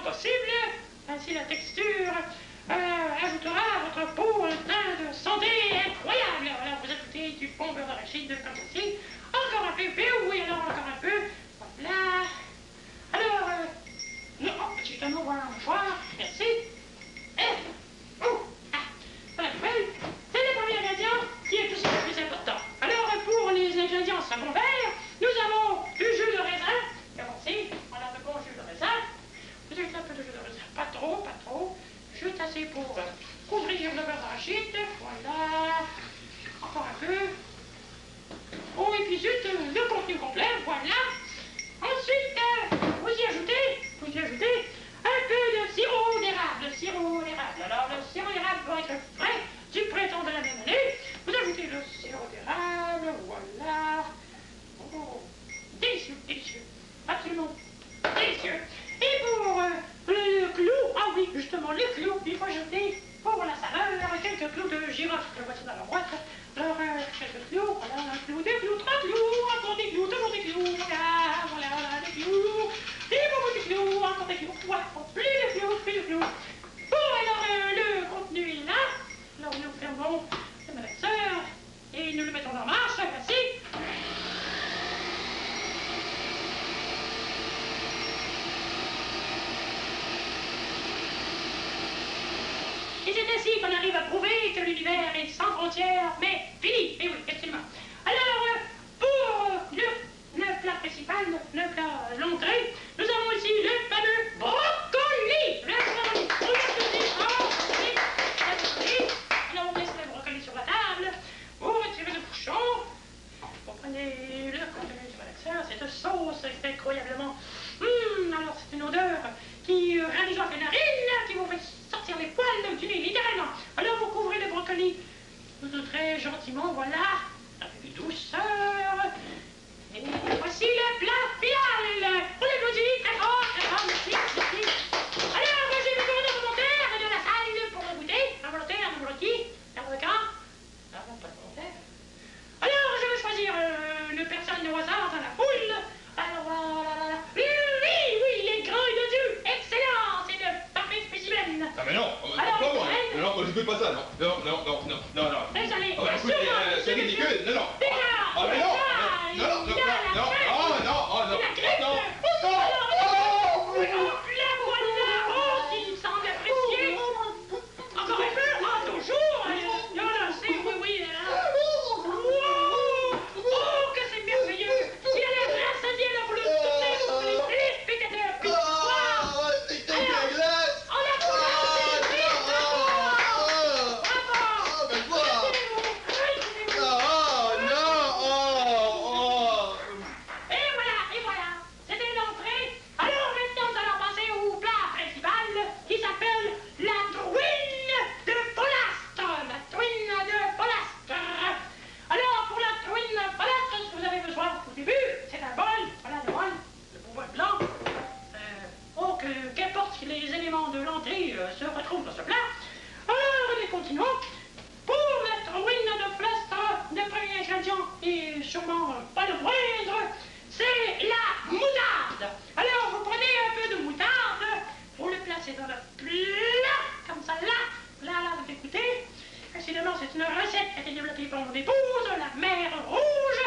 possible. Ainsi, la texture ajoutera à votre peau un teint de santé incroyable. Alors, vous ajoutez du bon beurre d'arachide comme ceci. Encore un peu, oui, alors encore un peu. Voilà. Alors, non, justement, voilà un mouchoir. Merci. Voilà, c'est le premier ingrédient qui est aussi le plus important. Alors, pour les ingrédients secondaires, nous avons du jus de raisin. Voici, on a de bon jus de raisin. Vous avez un peu de jus de raisin, pas trop, juste assez pour couvrir le beurre d'arachide. Voilà, encore un peu. Oh, et puis zut, le contenu complet, voilà. Ensuite, vous y ajoutez un peu de sirop d'érable. Alors, le sirop d'érable va être frais du printemps de la même année. Vous ajoutez le sirop d'érable, voilà. Oh, délicieux, absolument délicieux. Et pour le clou, ah oui, justement, le clou, il faut ajouter pour la saveur quelques clous de girofle que voici dans la boîte. Alors, quelques clous, voilà, un clou, deux clous, trois clous, encore des clous, toujours des clous, voilà, des clous, des petits clous, encore des clous, voilà, plus de clous. Bon, alors, le contenu est là. Alors, nous fermons le malaxeur et nous le mettons en marche, voici. Et c'est ainsi qu'on arrive à prouver que l'univers est sans frontières, mais fini. Et oui, absolument. Alors, pour le plat principal, le plat l'entrée, nous avons ici le fameux brocoli. Alors, on laisse le brocoli sur la table. Vous retirez le bouchon. Vous prenez le contenu du malaxeur. Cette sauce est incroyablement... alors, c'est une odeur qui ravigote les narines, qui vous fait sortir les poils du nez, littéralement. Alors, vous couvrez le brocoli très gentiment, voilà, avec douceur. Et voici le plat final. On l'applaudit très fort, merci. Alors, j'ai vu tourner de volontaire de la salle pour le goûter. Un volontaire, un volontiers, un volontaire. Ah non, pas de volontaire. Alors, je vais choisir une personne au hasard dans la foule. Alors, voilà. Oui, il est grand et dodu. Excellent, c'est le parfait spécimen. Ah mais non, alors, pas moi. Non, je ne fais pas ça, non. Non. Désolé, c'est ridicule, non. Ah mais non. semble apprécier. Encore un peu, toujours. Oui. Oh, que c'est merveilleux. Il a l'air rassasié, là, vous le tournez, vous les téléspectateurs. Puis, C'est la glace. on a tout Et voilà, c'était l'entrée. Alors maintenant, nous allons passer au plat principal qui s'appelle la truine de Polastre. Alors, pour la truine de Polastre, ce que vous avez besoin au début, c'est un bol. Voilà le bol, le beau bol blanc. Qu'importe si les éléments de l'entrée se retrouvent dans ce plat. Alors, nous continuons. Pour la truine de Polastre, le premier ingrédient, et sûrement pas le moindre, c'est la moutarde. Alors, vous prenez un peu de moutarde, vous le placez dans le plat, comme ça, là, vous écoutez. Incidemment, c'est une recette qui a été développée par mon épouse, la mère rouge.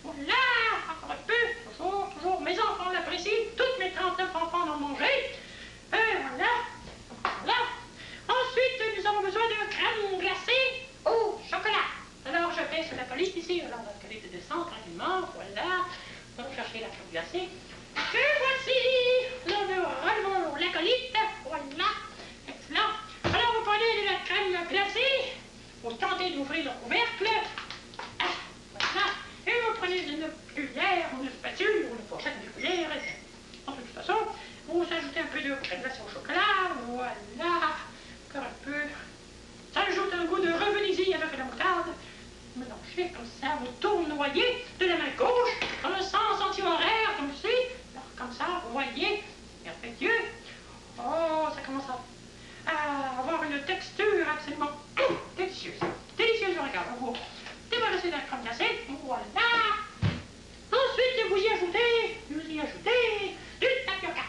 Voilà, encore un peu, toujours, mes enfants l'apprécient, toutes mes 39 enfants en ont mangé. Et voilà. Ensuite, nous avons besoin de crème glacée au chocolat. Alors, je baisse la police ici, alors dans qualité de descente, tranquillement, voilà. On va chercher la crème glacée. Et voici, nous relevons l'acolyte, voilà, excellent. Alors, vous prenez de la crème glacée, vous tentez d'ouvrir le couvercle, voilà, et vous prenez une cuillère, ou une spatule, ou une fourchette, une cuillère, de toute façon, vous ajoutez un peu de crème glacée au chocolat, voilà, encore un peu. Ça ajoute un goût de revenez-y avec la moutarde. Mélangez comme ça, vous tournoyez de la main gauche dans le sens anti-horaire, comme ceci. Alors, comme ça, vous voyez, merveilleux. Oh, ça commence à avoir une texture absolument délicieuse. Délicieuse, je regarde. Vous débarrassez de la crème glacée, voilà. Ensuite, vous y ajoutez du tapioca.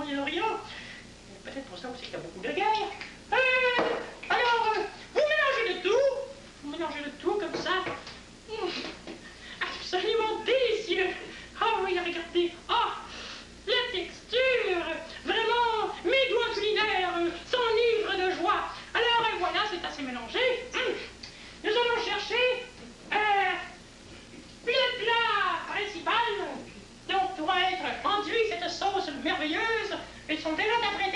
Moyen-Orient. Peut-être pour ça aussi qu'il y a beaucoup de guerres. Alors, vous mélangez le tout comme ça. Absolument délicieux. Ah oui, regardez. Ah, la texture. Vraiment, mes doigts culinaires s'enivrent de joie. Alors, voilà, c'est assez mélangé. Nous allons chercher le plat principal. Donc, doit être enduit cette sauce merveilleuse. Ils sont déjà apprêtés.